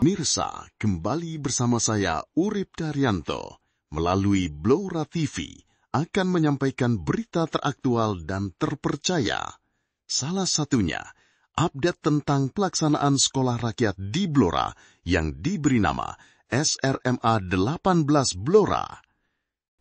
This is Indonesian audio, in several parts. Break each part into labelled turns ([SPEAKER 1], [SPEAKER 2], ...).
[SPEAKER 1] Pemirsa, kembali bersama saya Urip Daryanto melalui Blora TV akan menyampaikan berita teraktual dan terpercaya. Salah satunya, update tentang pelaksanaan sekolah rakyat di Blora yang diberi nama SRMA 18 Blora.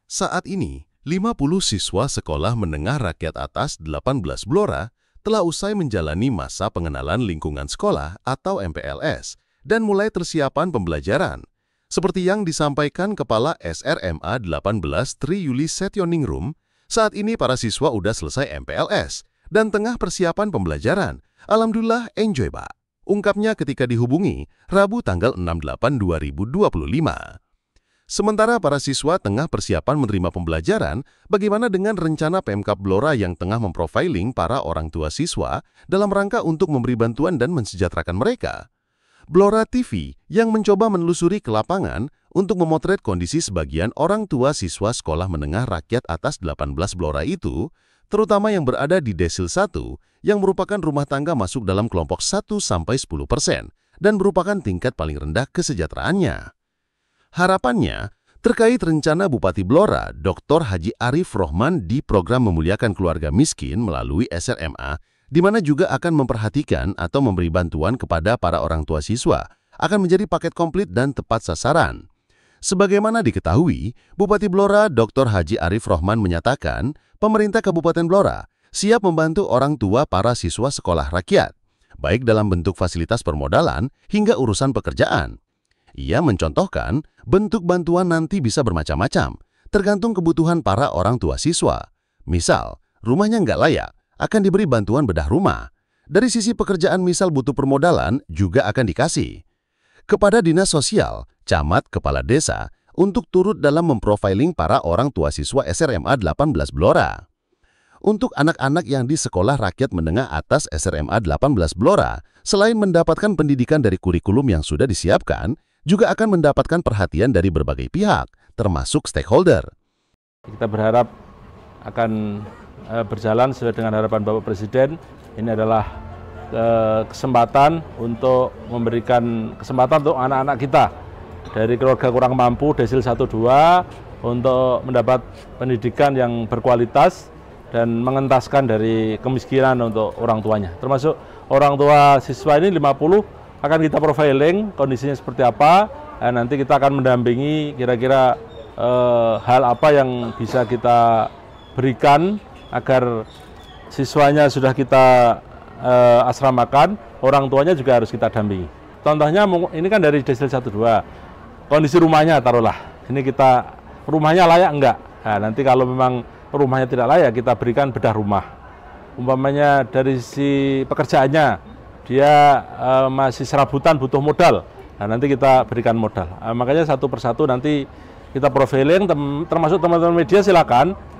[SPEAKER 2] Saat ini, 50 siswa Sekolah Menengah Rakyat Atas 18 Blora telah usai menjalani masa pengenalan lingkungan sekolah atau MPLS dan mulai persiapan pembelajaran. Seperti yang disampaikan Kepala SRMA 18 Tri Yuli Setioningrum, saat ini para siswa udah selesai MPLS dan tengah persiapan pembelajaran. Alhamdulillah enjoy, Pak. Ungkapnya ketika dihubungi Rabu tanggal 6/8/2025. Sementara para siswa tengah persiapan menerima pembelajaran, bagaimana dengan rencana Pemkab Blora yang tengah memprofiling para orang tua siswa dalam rangka untuk memberi bantuan dan mensejahterakan mereka? Blora TV yang mencoba menelusuri ke lapangan untuk memotret kondisi sebagian orang tua siswa Sekolah Menengah Rakyat Atas 18 Blora itu, terutama yang berada di Desil 1, yang merupakan rumah tangga masuk dalam kelompok 1-10% dan merupakan tingkat paling rendah kesejahteraannya. Harapannya, terkait rencana Bupati Blora, Dr. Haji Arif Rohman di program Memuliakan Keluarga Miskin melalui SRMA, di mana juga akan memperhatikan atau memberi bantuan kepada para orang tua siswa, akan menjadi paket komplit dan tepat sasaran. Sebagaimana diketahui, Bupati Blora Dr. Haji Arif Rohman menyatakan, pemerintah Kabupaten Blora siap membantu orang tua para siswa sekolah rakyat, baik dalam bentuk fasilitas permodalan hingga urusan pekerjaan. Ia mencontohkan, bentuk bantuan nanti bisa bermacam-macam, tergantung kebutuhan para orang tua siswa. Misal, rumahnya nggak layak, akan diberi bantuan bedah rumah. Dari sisi pekerjaan misal butuh permodalan, juga akan dikasih. Kepada Dinas Sosial, Camat, Kepala Desa, untuk turut dalam memprofiling para orang tua siswa SRMA 18 Blora. Untuk anak-anak yang di Sekolah Rakyat Menengah Atas SRMA 18 Blora, selain mendapatkan pendidikan dari kurikulum yang sudah disiapkan, juga akan mendapatkan perhatian dari berbagai pihak, termasuk stakeholder.
[SPEAKER 3] Kita berharap akan berjalan sesuai dengan harapan Bapak Presiden. Ini adalah kesempatan untuk memberikan kesempatan untuk anak-anak kita dari keluarga kurang mampu Desil 1-2 untuk mendapat pendidikan yang berkualitas dan mengentaskan dari kemiskinan untuk orang tuanya. Termasuk orang tua siswa ini 50 akan kita profiling kondisinya seperti apa. Nanti kita akan mendampingi kira-kira hal apa yang bisa kita berikan agar siswanya sudah kita asramakan, orang tuanya juga harus kita dampingi. Contohnya ini kan dari Desil 1-2, kondisi rumahnya taruhlah, ini kita rumahnya layak enggak? Nah, nanti kalau memang rumahnya tidak layak, kita berikan bedah rumah. Umpamanya dari si pekerjaannya, dia masih serabutan butuh modal, nah nanti kita berikan modal. Makanya satu persatu nanti kita profiling, termasuk teman-teman media silakan.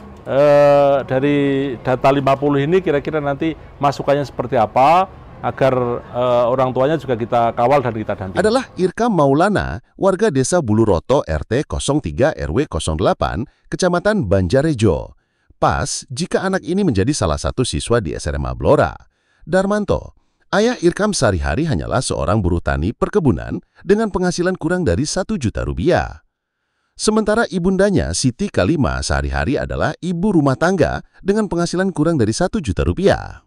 [SPEAKER 3] Dari data 50 ini kira-kira nanti masukannya seperti apa agar orang tuanya juga kita kawal dan kita dampingi.
[SPEAKER 2] Adalah Irkam Maulana, warga Desa Buluroto RT 03 RW 08, Kecamatan Banjarejo. Pas jika anak ini menjadi salah satu siswa di SRMA Blora. Darmanto, ayah Irkam sehari-hari hanyalah seorang buruh tani perkebunan dengan penghasilan kurang dari 1 juta rupiah. Sementara ibundanya, Siti Kalima, sehari-hari adalah ibu rumah tangga dengan penghasilan kurang dari 1 juta rupiah.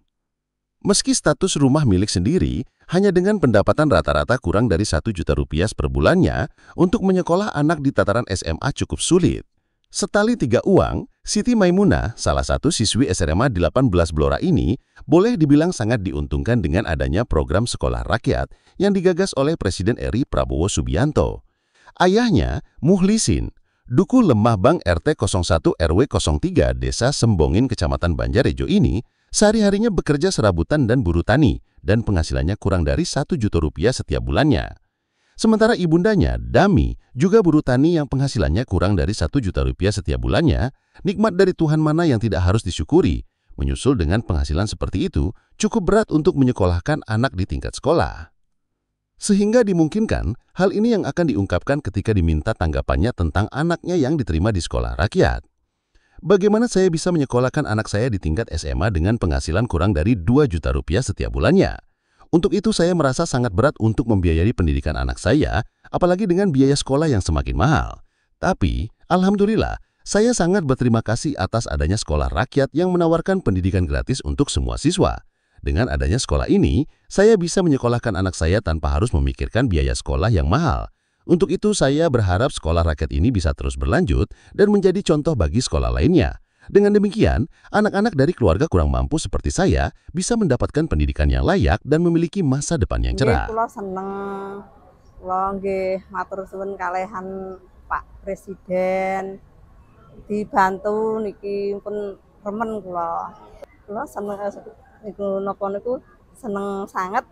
[SPEAKER 2] Meski status rumah milik sendiri, hanya dengan pendapatan rata-rata kurang dari 1 juta rupiah per bulannya, untuk menyekolah anak di tataran SMA cukup sulit. Setali 3 uang, Siti Maimunah, salah satu siswi SRMA 18 Blora ini, boleh dibilang sangat diuntungkan dengan adanya program sekolah rakyat yang digagas oleh Presiden RI Prabowo Subianto. Ayahnya, Muhlisin, Duku Lemah Bang RT 01 RW 03 Desa Sembongin Kecamatan Banjarejo ini, sehari-harinya bekerja serabutan dan buruh tani, dan penghasilannya kurang dari 1 juta rupiah setiap bulannya. Sementara ibundanya, Dami, juga buruh tani yang penghasilannya kurang dari 1 juta rupiah setiap bulannya, nikmat dari Tuhan mana yang tidak harus disyukuri. Menyusul dengan penghasilan seperti itu, cukup berat untuk menyekolahkan anak di tingkat sekolah. Sehingga dimungkinkan hal ini yang akan diungkapkan ketika diminta tanggapannya tentang anaknya yang diterima di sekolah rakyat. Bagaimana saya bisa menyekolahkan anak saya di tingkat SMA dengan penghasilan kurang dari 2 juta rupiah setiap bulannya? Untuk itu saya merasa sangat berat untuk membiayai pendidikan anak saya, apalagi dengan biaya sekolah yang semakin mahal. Tapi, alhamdulillah, saya sangat berterima kasih atas adanya sekolah rakyat yang menawarkan pendidikan gratis untuk semua siswa. Dengan adanya sekolah ini, saya bisa menyekolahkan anak saya tanpa harus memikirkan biaya sekolah yang mahal. Untuk itu, saya berharap sekolah rakyat ini bisa terus berlanjut dan menjadi contoh bagi sekolah lainnya. Dengan demikian, anak-anak dari keluarga kurang mampu seperti saya bisa mendapatkan pendidikan yang layak dan memiliki masa depan yang cerah.
[SPEAKER 4] Kula seneng, kula nggih matur suwun kalehan Pak Presiden, dibantu niki pun remen kula. Kula seneng niku napa niku seneng sanget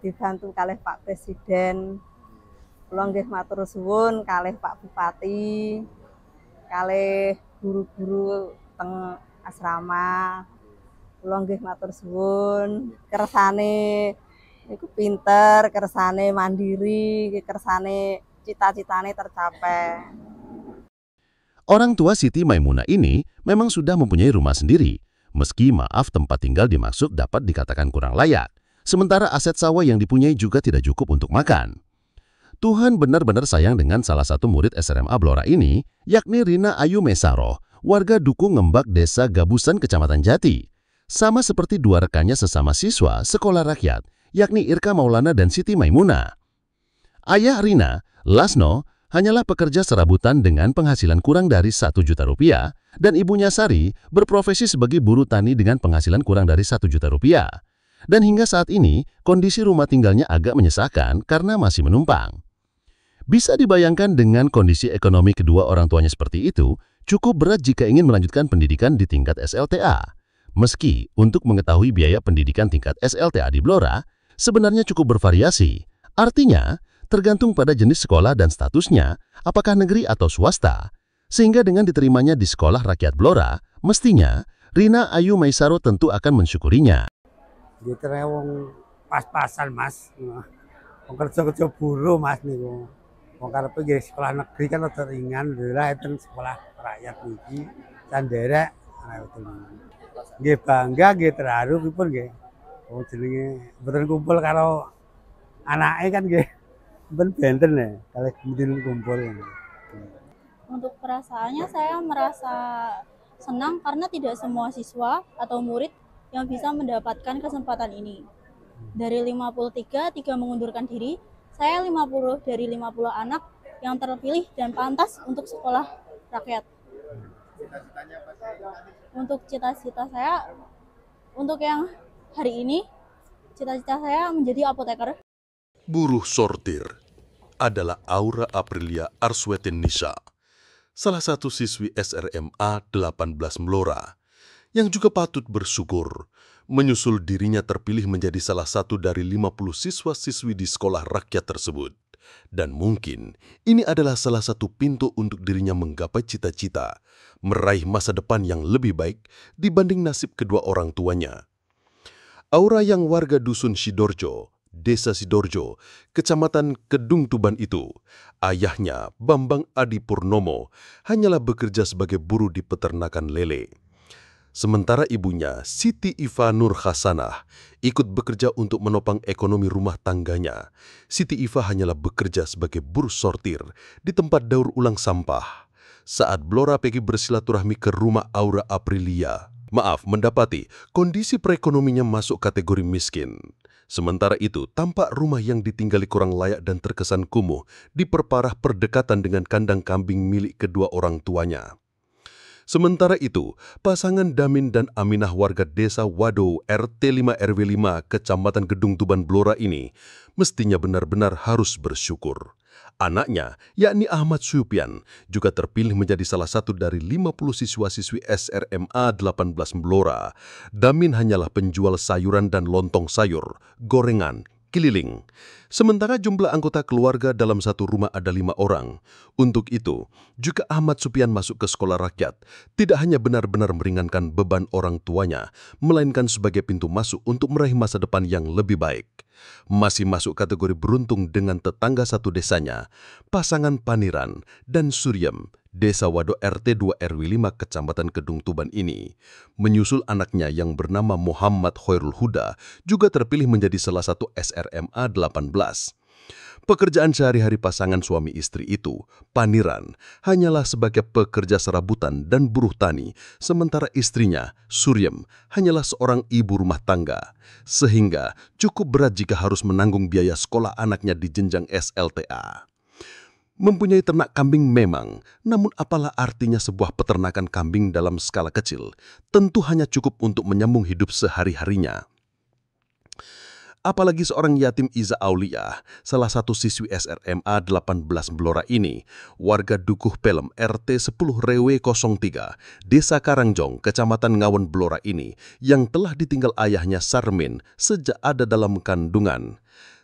[SPEAKER 4] dibantu kalih Pak Presiden. Kula nggih matur suwun kalih Pak Bupati, kalih guru-guru teng asrama. Kula nggih matur suwun, kersane niku pinter, kersane mandiri, kersane cita-citane tercapai.
[SPEAKER 2] Orang tua Siti Maimunah ini memang sudah mempunyai rumah sendiri, meski maaf tempat tinggal dimaksud dapat dikatakan kurang layak, sementara aset sawah yang dipunyai juga tidak cukup untuk makan. Tuhan benar-benar sayang dengan salah satu murid SRMA Blora ini, yakni Rina Ayu Mesaroh, warga Duku Ngembak Desa Gabusan Kecamatan Jati. Sama seperti dua rekannya sesama siswa sekolah rakyat, yakni Irka Maulana dan Siti Maimunah. Ayah Rina, Lasno, hanyalah pekerja serabutan dengan penghasilan kurang dari 1 juta rupiah, dan ibunya Sari berprofesi sebagai buruh tani dengan penghasilan kurang dari 1 juta rupiah. Dan hingga saat ini, kondisi rumah tinggalnya agak menyesakan karena masih menumpang. Bisa dibayangkan dengan kondisi ekonomi kedua orang tuanya seperti itu, cukup berat jika ingin melanjutkan pendidikan di tingkat SLTA. Meski untuk mengetahui biaya pendidikan tingkat SLTA di Blora, sebenarnya cukup bervariasi. Artinya, tergantung pada jenis sekolah dan statusnya, apakah negeri atau swasta. Sehingga dengan diterimanya di sekolah rakyat Blora, mestinya Rina Ayu Mesaroh tentu akan mensyukurinya.
[SPEAKER 5] Diterima wong pas-pasan mas, wong kerja buruh mas niku. Wong karepe nggih sekolah negeri kan rada ringan, lha enten sekolah rakyat niki sanderek nggih bangga nggih terharu pripun nggih. Wong jenenge mboten kumpul karo anake kan nggih ben benten ya, kalau kemudian kumpul.
[SPEAKER 6] Untuk perasaannya saya merasa senang karena tidak semua siswa atau murid yang bisa mendapatkan kesempatan ini. Dari 53 mengundurkan diri, saya 50 dari 50 anak yang terpilih dan pantas untuk sekolah rakyat. Untuk cita-cita saya, untuk yang hari ini, cita-cita saya menjadi apoteker.
[SPEAKER 7] Buruh sortir adalah Aura Aprilia Arswetin Nisa, salah satu siswi SRMA 18 Blora, yang juga patut bersyukur menyusul dirinya terpilih menjadi salah satu dari 50 siswa-siswi di sekolah rakyat tersebut. Dan mungkin ini adalah salah satu pintu untuk dirinya menggapai cita-cita, meraih masa depan yang lebih baik dibanding nasib kedua orang tuanya. Aura yang warga Dusun Sidorjo, Desa Sidorjo, Kecamatan Kedung Tuban itu, ayahnya Bambang Adi Purnomo hanyalah bekerja sebagai buruh di peternakan lele. Sementara ibunya, Siti Iva Nur Hasanah, ikut bekerja untuk menopang ekonomi rumah tangganya. Siti Iva hanyalah bekerja sebagai buruh sortir di tempat daur ulang sampah. Saat Blora pergi bersilaturahmi ke rumah Aura Aprilia, mendapati kondisi perekonominya masuk kategori miskin. Sementara itu, tampak rumah yang ditinggali kurang layak dan terkesan kumuh diperparah perdekatan dengan kandang kambing milik kedua orang tuanya. Sementara itu, pasangan Damin dan Aminah warga desa Wado RT 5 RW 5 Kecamatan Gedung Tuban Blora ini mestinya benar-benar harus bersyukur. Anaknya, yakni Ahmad Syupian, juga terpilih menjadi salah satu dari 50 siswa-siswi SRMA 18 Blora. Damin hanyalah penjual sayuran dan lontong sayur, gorengan, keliling. Sementara jumlah anggota keluarga dalam satu rumah ada 5 orang. Untuk itu, juga Ahmad Syupian masuk ke sekolah rakyat tidak hanya benar-benar meringankan beban orang tuanya, melainkan sebagai pintu masuk untuk meraih masa depan yang lebih baik. Masih masuk kategori beruntung dengan tetangga satu desanya, pasangan Paniran dan Suryam
[SPEAKER 2] Desa Wado RT 2 RW 5 Kecamatan Kedung Tuban ini menyusul anaknya yang bernama Muhammad Khairul Huda juga terpilih menjadi salah satu SRMA 18. Pekerjaan sehari-hari pasangan suami istri itu, Paniran, hanyalah sebagai pekerja serabutan dan buruh tani, sementara istrinya, Suryem, hanyalah seorang ibu rumah tangga. Sehingga cukup berat jika harus menanggung biaya sekolah anaknya di jenjang SLTA. Mempunyai ternak kambing memang, namun apalah artinya sebuah peternakan kambing dalam skala kecil, tentu hanya cukup untuk menyambung hidup sehari-harinya. Apalagi seorang yatim Iza Aulia, salah satu siswi SRMA 18 Blora ini, warga Dukuh Pelem RT 10 RW 03, Desa Karangjong, Kecamatan Ngawen Blora ini, yang telah ditinggal ayahnya Sarmin sejak ada dalam kandungan.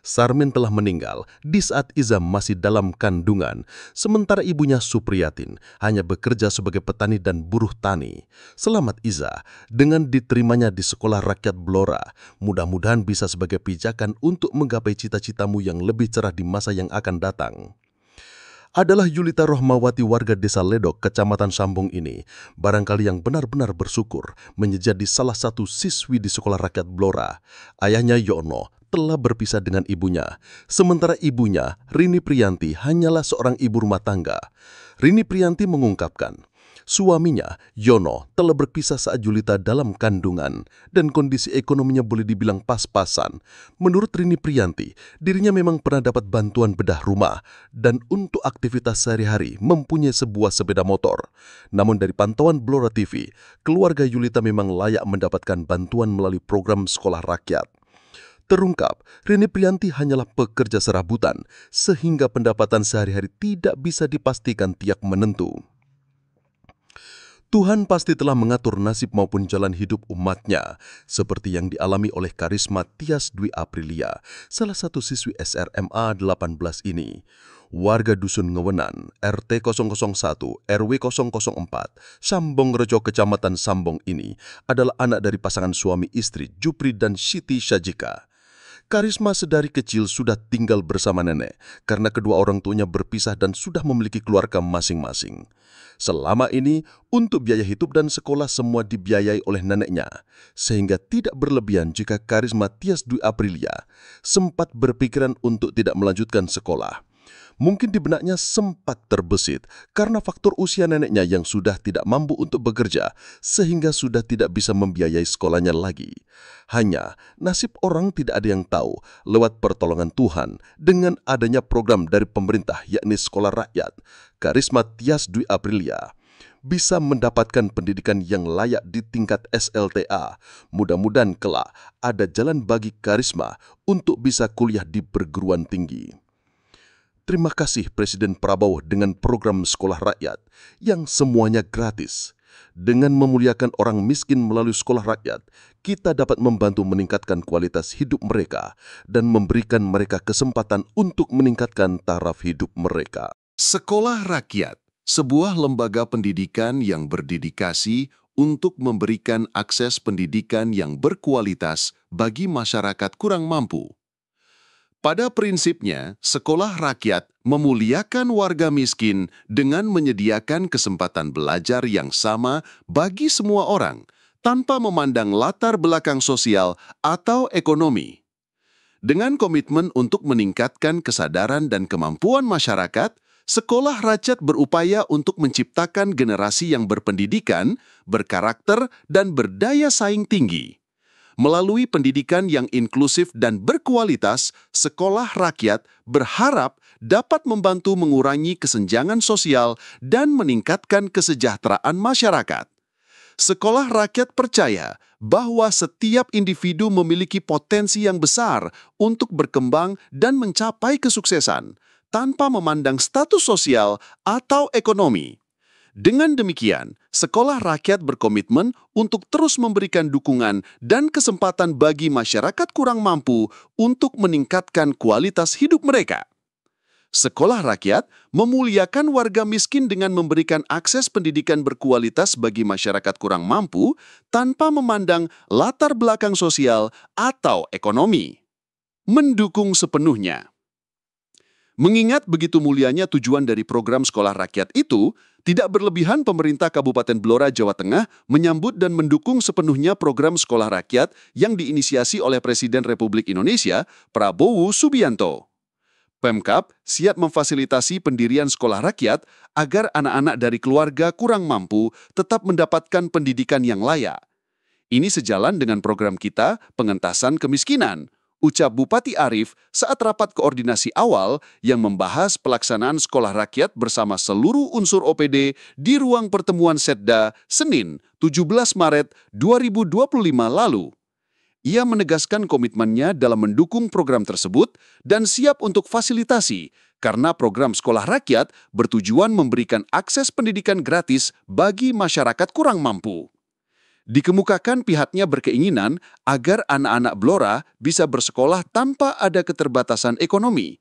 [SPEAKER 2] Sarmin telah meninggal di saat Iza masih dalam kandungan, sementara ibunya Supriyatin hanya bekerja sebagai petani dan buruh tani. Selamat Iza, dengan diterimanya di Sekolah Rakyat Blora, mudah-mudahan bisa sebagai pijakan untuk menggapai cita-citamu yang lebih cerah di masa yang akan datang. Adalah Yulita Rohmawati warga Desa Ledok, Kecamatan Sambong ini, barangkali yang benar-benar bersyukur menjadi salah satu siswi di Sekolah Rakyat Blora. Ayahnya Yono telah berpisah dengan ibunya, sementara ibunya, Rini Priyanti, hanyalah seorang ibu rumah tangga. Rini Priyanti mengungkapkan, suaminya, Yono, telah berpisah saat Yulita dalam kandungan dan kondisi ekonominya boleh dibilang pas-pasan. Menurut Rini Priyanti, dirinya memang pernah dapat bantuan bedah rumah dan untuk aktivitas sehari-hari mempunyai sebuah sepeda motor. Namun dari pantauan Blora TV, keluarga Yulita memang layak mendapatkan bantuan melalui program sekolah rakyat. Terungkap, Rini Priyanti hanyalah pekerja serabutan, sehingga pendapatan sehari-hari tidak bisa dipastikan tiap menentu. Tuhan pasti telah mengatur nasib maupun jalan hidup umatnya, seperti yang dialami oleh Karisma Tias Dwi Aprilia, salah satu siswi SRMA 18 ini. Warga Dusun Ngewenan, RT 001, RW 004, Sambong Rejo, Kecamatan Sambong ini adalah anak dari pasangan suami istri Jupri dan Siti Syajika. Karisma sedari kecil sudah tinggal bersama nenek karena kedua orang tuanya berpisah dan sudah memiliki keluarga masing-masing. Selama ini, untuk biaya hidup dan sekolah semua dibiayai oleh neneknya, sehingga tidak berlebihan jika Karisma Tias Dwi Aprilia sempat berpikiran untuk tidak melanjutkan sekolah. Mungkin di benaknya sempat terbesit karena faktor usia neneknya yang sudah tidak mampu untuk bekerja sehingga sudah tidak bisa membiayai sekolahnya lagi. Hanya nasib orang tidak ada yang tahu lewat pertolongan Tuhan dengan adanya program dari pemerintah yakni Sekolah Rakyat, Karisma Tias Dwi Aprilia bisa mendapatkan pendidikan yang layak di tingkat SLTA. Mudah-mudahan kelak ada jalan bagi Karisma untuk bisa kuliah di perguruan tinggi. Terima kasih Presiden Prabowo dengan program Sekolah Rakyat yang semuanya gratis. Dengan memuliakan orang miskin melalui sekolah rakyat, kita dapat membantu meningkatkan kualitas hidup mereka dan memberikan mereka kesempatan untuk meningkatkan taraf hidup mereka.
[SPEAKER 1] Sekolah Rakyat, sebuah lembaga pendidikan yang berdedikasi untuk memberikan akses pendidikan yang berkualitas bagi masyarakat kurang mampu. Pada prinsipnya, sekolah rakyat memuliakan warga miskin dengan menyediakan kesempatan belajar yang sama bagi semua orang, tanpa memandang latar belakang sosial atau ekonomi. Dengan komitmen untuk meningkatkan kesadaran dan kemampuan masyarakat, sekolah rakyat berupaya untuk menciptakan generasi yang berpendidikan, berkarakter, dan berdaya saing tinggi. Melalui pendidikan yang inklusif dan berkualitas, sekolah rakyat berharap dapat membantu mengurangi kesenjangan sosial dan meningkatkan kesejahteraan masyarakat. Sekolah rakyat percaya bahwa setiap individu memiliki potensi yang besar untuk berkembang dan mencapai kesuksesan, tanpa memandang status sosial atau ekonomi. Dengan demikian, sekolah rakyat berkomitmen untuk terus memberikan dukungan dan kesempatan bagi masyarakat kurang mampu untuk meningkatkan kualitas hidup mereka. Sekolah rakyat memuliakan warga miskin dengan memberikan akses pendidikan berkualitas bagi masyarakat kurang mampu tanpa memandang latar belakang sosial atau ekonomi. Mendukung sepenuhnya.
[SPEAKER 2] Mengingat begitu mulianya tujuan dari program sekolah rakyat itu, tidak berlebihan pemerintah Kabupaten Blora, Jawa Tengah menyambut dan mendukung sepenuhnya program sekolah rakyat yang diinisiasi oleh Presiden Republik Indonesia, Prabowo Subianto. Pemkab siap memfasilitasi pendirian sekolah rakyat agar anak-anak dari keluarga kurang mampu tetap mendapatkan pendidikan yang layak. Ini sejalan dengan program kita pengentasan kemiskinan, ucap Bupati Arief saat rapat koordinasi awal yang membahas pelaksanaan sekolah rakyat bersama seluruh unsur OPD di ruang pertemuan Setda, Senin, 17 Maret 2025 lalu. Ia menegaskan komitmennya dalam mendukung program tersebut dan siap untuk fasilitasi karena program sekolah rakyat bertujuan memberikan akses pendidikan gratis bagi masyarakat kurang mampu. Dikemukakan pihaknya berkeinginan agar anak-anak Blora bisa bersekolah tanpa ada keterbatasan ekonomi.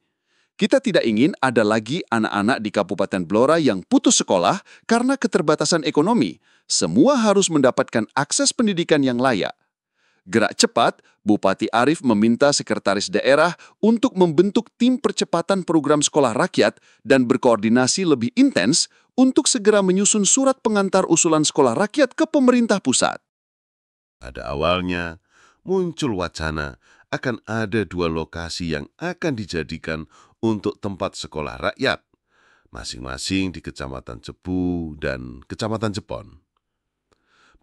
[SPEAKER 2] Kita tidak ingin ada lagi anak-anak di Kabupaten Blora yang putus sekolah karena keterbatasan ekonomi. Semua harus mendapatkan akses pendidikan yang layak. Gerak cepat, Bupati Arief meminta sekretaris daerah untuk membentuk tim percepatan program sekolah rakyat dan berkoordinasi lebih intens untuk segera menyusun surat pengantar usulan sekolah rakyat ke pemerintah pusat.
[SPEAKER 7] Pada awalnya, muncul wacana akan ada 2 lokasi yang akan dijadikan untuk tempat sekolah rakyat, masing-masing di Kecamatan Cepu dan Kecamatan Jepon.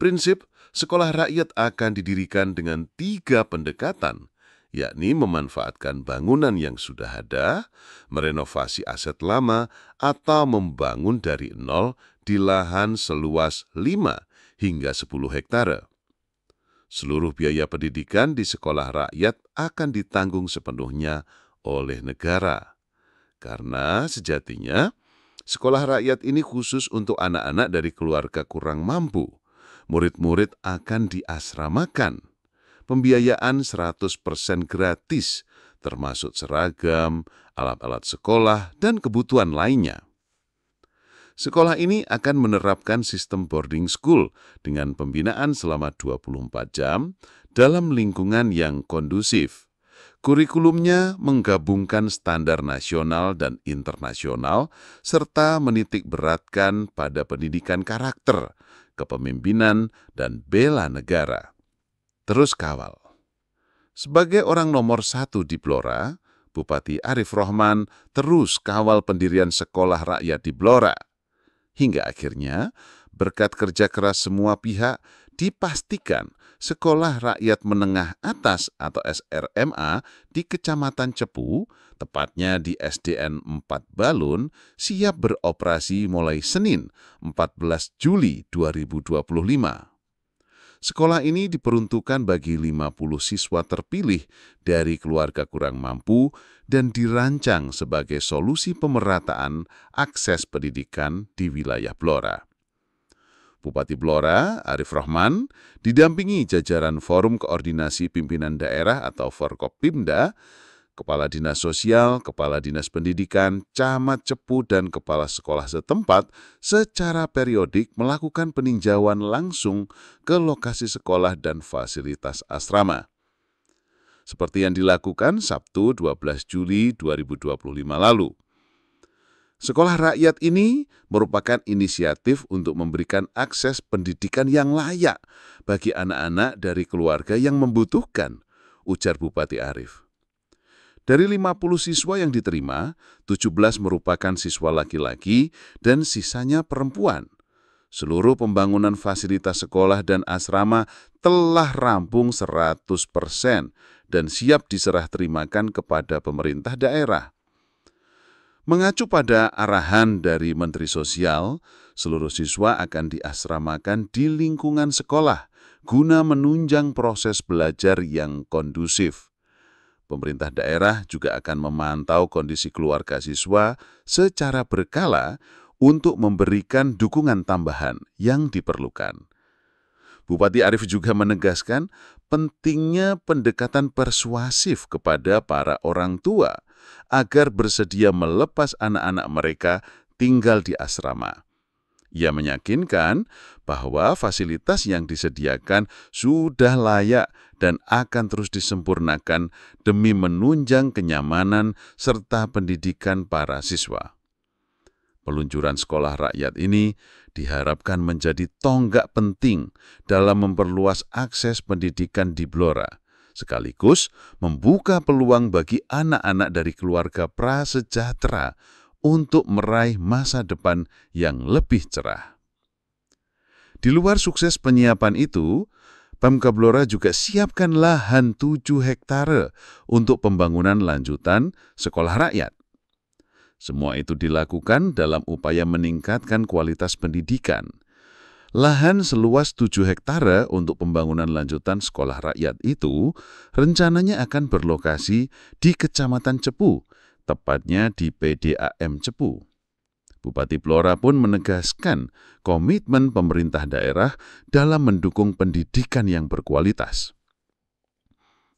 [SPEAKER 7] Prinsip sekolah rakyat akan didirikan dengan 3 pendekatan, yakni memanfaatkan bangunan yang sudah ada, merenovasi aset lama, atau membangun dari nol di lahan seluas 5 hingga 10 hektare. Seluruh biaya pendidikan di sekolah rakyat akan ditanggung sepenuhnya oleh negara. Karena sejatinya, sekolah rakyat ini khusus untuk anak-anak dari keluarga kurang mampu. Murid-murid akan diasramakan. Pembiayaan 100% gratis, termasuk seragam, alat-alat sekolah, dan kebutuhan lainnya. Sekolah ini akan menerapkan sistem boarding school dengan pembinaan selama 24 jam dalam lingkungan yang kondusif. Kurikulumnya menggabungkan standar nasional dan internasional serta menitik beratkan pada pendidikan karakter, kepemimpinan, dan bela negara. Terus kawal. Sebagai orang nomor 1 di Blora, Bupati Arief Rohman terus kawal pendirian sekolah rakyat di Blora. Hingga akhirnya, berkat kerja keras semua pihak, dipastikan Sekolah Rakyat Menengah Atas atau SRMA di Kecamatan Cepu, tepatnya di SDN 4 Balun, siap beroperasi mulai Senin 14 Juli 2025. Sekolah ini diperuntukkan bagi 50 siswa terpilih dari keluarga kurang mampu dan dirancang sebagai solusi pemerataan akses pendidikan di wilayah Blora. Bupati Blora, Arief Rohman, didampingi jajaran Forum Koordinasi Pimpinan Daerah atau Forkopimda, Kepala Dinas Sosial, Kepala Dinas Pendidikan, Camat Cepu, dan Kepala Sekolah setempat secara periodik melakukan peninjauan langsung ke lokasi sekolah dan fasilitas asrama. Seperti yang dilakukan Sabtu 12 Juli 2025 lalu. Sekolah rakyat ini merupakan inisiatif untuk memberikan akses pendidikan yang layak bagi anak-anak dari keluarga yang membutuhkan, ujar Bupati Arief. Dari 50 siswa yang diterima, 17 merupakan siswa laki-laki dan sisanya perempuan. Seluruh pembangunan fasilitas sekolah dan asrama telah rampung 100% dan siap diserah terimakan kepada pemerintah daerah. Mengacu pada arahan dari Menteri Sosial, seluruh siswa akan diasramakan di lingkungan sekolah guna menunjang proses belajar yang kondusif. Pemerintah daerah juga akan memantau kondisi keluarga siswa secara berkala untuk memberikan dukungan tambahan yang diperlukan. Bupati Arief juga menegaskan pentingnya pendekatan persuasif kepada para orang tua agar bersedia melepas anak-anak mereka tinggal di asrama.
[SPEAKER 8] Ia meyakinkan bahwa fasilitas yang disediakan sudah layak dan akan terus disempurnakan demi menunjang kenyamanan serta pendidikan para siswa. Peluncuran sekolah rakyat ini diharapkan menjadi tonggak penting dalam memperluas akses pendidikan di Blora, sekaligus membuka peluang bagi anak-anak dari keluarga prasejahtera untuk meraih masa depan yang lebih cerah. Di luar sukses penyiapan itu, Pemkab Blora juga siapkan lahan 7 hektare untuk pembangunan lanjutan sekolah rakyat. Semua itu dilakukan dalam upaya meningkatkan kualitas pendidikan. Lahan seluas 7 hektare untuk pembangunan lanjutan sekolah rakyat itu rencananya akan berlokasi di Kecamatan Cepu, tepatnya di PDAM Cepu. Bupati Blora pun menegaskan komitmen pemerintah daerah dalam mendukung pendidikan yang berkualitas.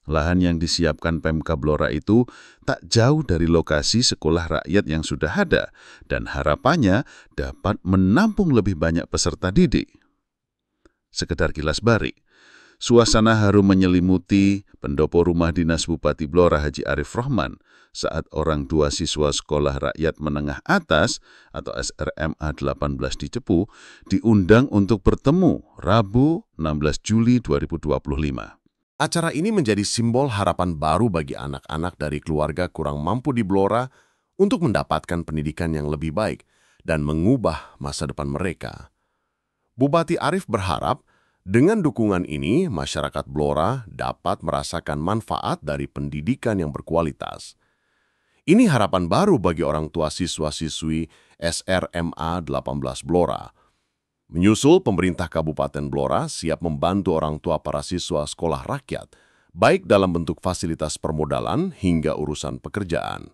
[SPEAKER 8] Lahan yang disiapkan Pemkab Blora itu tak jauh dari lokasi sekolah rakyat yang sudah ada dan harapannya dapat menampung lebih banyak peserta didik. Sekedar kilas balik, suasana harum menyelimuti pendopo rumah dinas Bupati Blora Haji Arif Rohman saat orang tua siswa sekolah rakyat menengah atas atau SRMA 18 di Cepu diundang untuk bertemu Rabu 16 Juli 2025.
[SPEAKER 2] Acara ini menjadi simbol harapan baru bagi anak-anak dari keluarga kurang mampu di Blora untuk mendapatkan pendidikan yang lebih baik dan mengubah masa depan mereka. Bupati Arif berharap dengan dukungan ini masyarakat Blora dapat merasakan manfaat dari pendidikan yang berkualitas. Ini harapan baru bagi orang tua siswa-siswi SRMA 18 Blora. Menyusul, pemerintah Kabupaten Blora siap membantu orang tua para siswa sekolah rakyat, baik dalam bentuk fasilitas permodalan hingga urusan pekerjaan.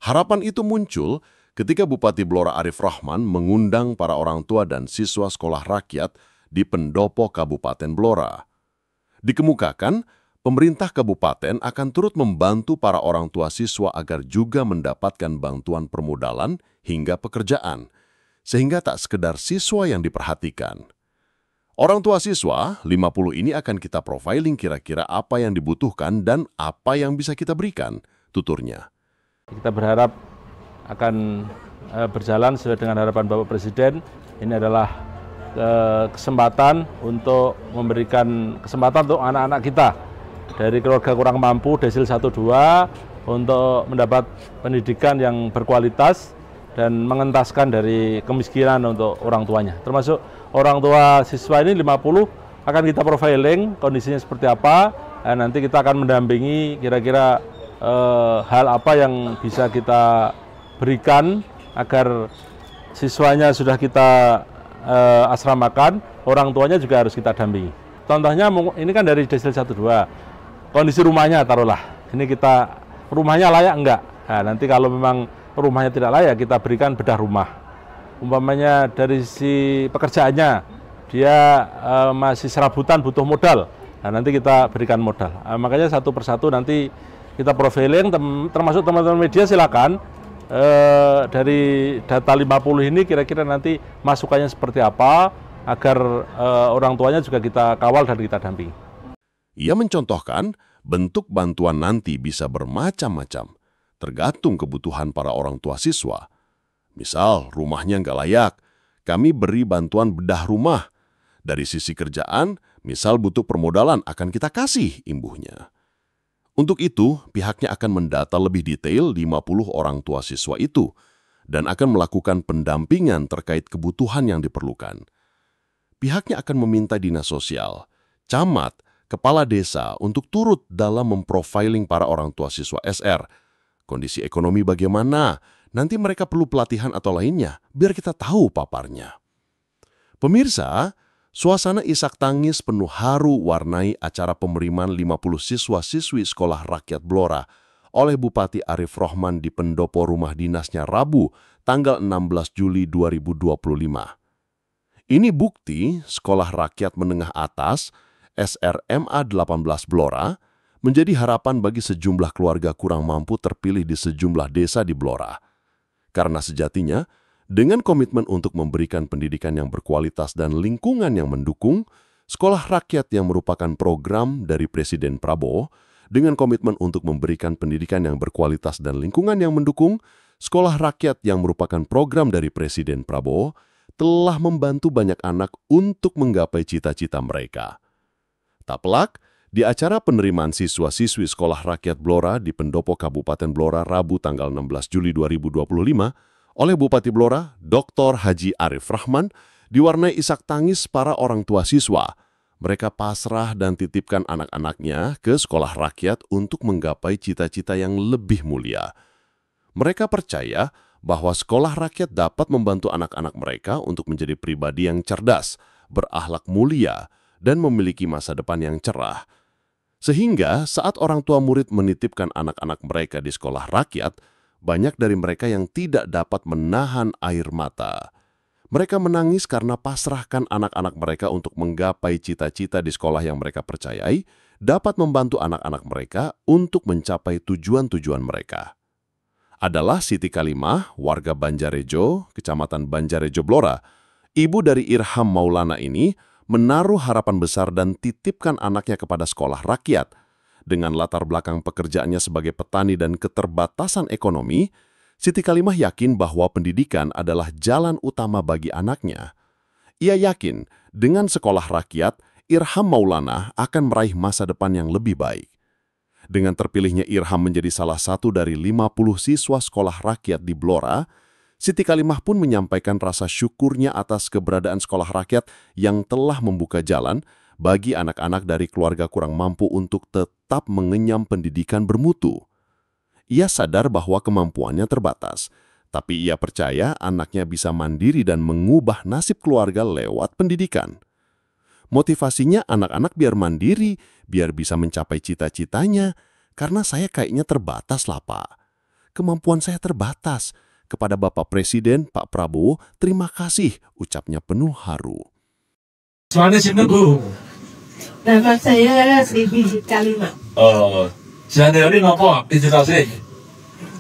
[SPEAKER 2] Harapan itu muncul ketika Bupati Blora Arif Rohman mengundang para orang tua dan siswa sekolah rakyat di pendopo Kabupaten Blora. Dikemukakan, pemerintah kabupaten akan turut membantu para orang tua siswa agar juga mendapatkan bantuan permodalan hingga pekerjaan, sehingga tak sekedar siswa yang diperhatikan. Orang tua siswa, 50 ini akan kita profiling kira-kira apa yang dibutuhkan dan apa yang bisa kita berikan, tuturnya.
[SPEAKER 3] Kita berharap akan berjalan sesuai dengan harapan Bapak Presiden. Ini adalah kesempatan untuk memberikan kesempatan untuk anak-anak kita dari keluarga kurang mampu desil 1-2 untuk mendapat pendidikan yang berkualitas dan mengentaskan dari kemiskinan untuk orang tuanya. Termasuk orang tua siswa ini 50 akan kita profiling kondisinya seperti apa, nanti kita akan mendampingi kira-kira hal apa yang bisa kita berikan agar siswanya sudah kita asramakan, orang tuanya juga harus kita dampingi. Contohnya ini kan dari desil 1-2, kondisi rumahnya taruhlah, ini kita rumahnya layak enggak? Nah, nanti kalau memang rumahnya tidak layak, kita berikan bedah rumah. Umpamanya dari si pekerjaannya, dia masih serabutan butuh modal, nah, nanti kita berikan modal. Makanya satu persatu nanti kita profiling, termasuk teman-teman media silakan. Dari data 50 ini kira-kira nanti masukannya seperti apa agar orang tuanya juga kita kawal dan kita dampingi.
[SPEAKER 2] Ia mencontohkan bentuk bantuan nanti bisa bermacam-macam, tergantung kebutuhan para orang tua siswa. Misal rumahnya nggak layak, kami beri bantuan bedah rumah. Dari sisi kerjaan, misal butuh permodalan akan kita kasih imbuhnya. Untuk itu, pihaknya akan mendata lebih detail 50 orang tua siswa itu dan akan melakukan pendampingan terkait kebutuhan yang diperlukan. Pihaknya akan meminta dinas sosial, camat, kepala desa untuk turut dalam memprofiling para orang tua siswa SR. Kondisi ekonomi bagaimana, nanti mereka perlu pelatihan atau lainnya, biar kita tahu paparnya. Pemirsa, suasana isak tangis penuh haru warnai acara pemerimaan 50 siswa-siswi sekolah rakyat Blora oleh Bupati Arif Rohman di pendopo rumah dinasnya Rabu, tanggal 16 Juli 2025. Ini bukti sekolah rakyat menengah atas SRMA 18 Blora menjadi harapan bagi sejumlah keluarga kurang mampu terpilih di sejumlah desa di Blora. Karena sejatinya, Dengan komitmen untuk memberikan pendidikan yang berkualitas dan lingkungan yang mendukung, Sekolah Rakyat yang merupakan program dari Presiden Prabowo, dengan komitmen untuk memberikan pendidikan yang berkualitas dan lingkungan yang mendukung, Sekolah Rakyat yang merupakan program dari Presiden Prabowo telah membantu banyak anak untuk menggapai cita-cita mereka. Tak pelak, di acara penerimaan siswa-siswi Sekolah Rakyat Blora di Pendopo Kabupaten Blora Rabu tanggal 16 Juli 2025 oleh Bupati Blora, Dr. Haji Arif Rahman, diwarnai isak tangis para orang tua siswa. Mereka pasrah dan titipkan anak-anaknya ke Sekolah Rakyat untuk menggapai cita-cita yang lebih mulia. Mereka percaya bahwa Sekolah Rakyat dapat membantu anak-anak mereka untuk menjadi pribadi yang cerdas, berakhlak mulia, dan memiliki masa depan yang cerah. Sehingga saat orang tua murid menitipkan anak-anak mereka di Sekolah Rakyat, banyak dari mereka yang tidak dapat menahan air mata. Mereka menangis karena pasrahkan anak-anak mereka untuk menggapai cita-cita di sekolah yang mereka percayai, dapat membantu anak-anak mereka untuk mencapai tujuan-tujuan mereka. Adalah Siti Kalimah, warga Banjarejo, Kecamatan Banjarejo Blora. Ibu dari Irham Maulana ini menaruh harapan besar dan titipkan anaknya kepada Sekolah Rakyat. Dengan latar belakang pekerjaannya sebagai petani dan keterbatasan ekonomi, Siti Kalimah yakin bahwa pendidikan adalah jalan utama bagi anaknya. Ia yakin dengan Sekolah Rakyat, Irham Maulana akan meraih masa depan yang lebih baik. Dengan terpilihnya Irham menjadi salah satu dari 50 siswa Sekolah Rakyat di Blora, Siti Kalimah pun menyampaikan rasa syukurnya atas keberadaan Sekolah Rakyat yang telah membuka jalan bagi anak-anak dari keluarga kurang mampu untuk tetap mengenyam pendidikan bermutu. Ia sadar bahwa kemampuannya terbatas, tapi ia percaya anaknya bisa mandiri dan mengubah nasib keluarga lewat pendidikan. Motivasinya anak-anak biar mandiri, biar bisa mencapai cita-citanya, karena saya kayaknya terbatas lah Pak. Kemampuan saya terbatas. Kepada Bapak Presiden, Pak Prabowo, terima kasih, ucapnya penuh haru.
[SPEAKER 9] Soalnya sini Bu.
[SPEAKER 10] Nama saya Siti Kalimah.
[SPEAKER 9] Oh, saya ini ngapa? Dijelaskan.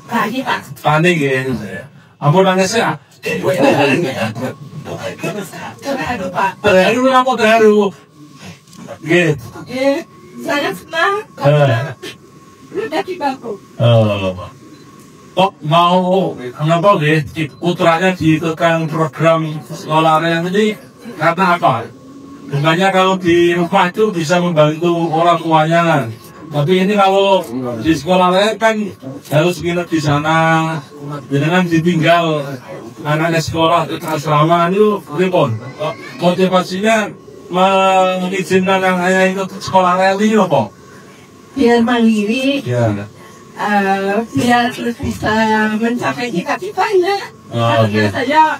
[SPEAKER 10] Pagi Pak.
[SPEAKER 9] Panik ya. Ampun nangisnya.
[SPEAKER 10] Terharu Pak.
[SPEAKER 9] Terharu apa terharu? Gitu.
[SPEAKER 10] Saya senang. Udah di bangku.
[SPEAKER 9] Kok mau kenapa gitu? Putranya diikutkan program sekolah yang ini karena apa? Bukannya kalau di rumah itu bisa membantu orang tuanya kan. Tapi ini kalau di sekolah lain kan harus nginep di sana, dengan ditinggal anaknya sekolah ke asrama itu ribon. Motivasinya mengizinkan anaknya itu sekolah lain ini apa?
[SPEAKER 10] Biar mandiri.
[SPEAKER 9] Ya.
[SPEAKER 10] Biar terus bisa mencapai cita-citanya. Karena saya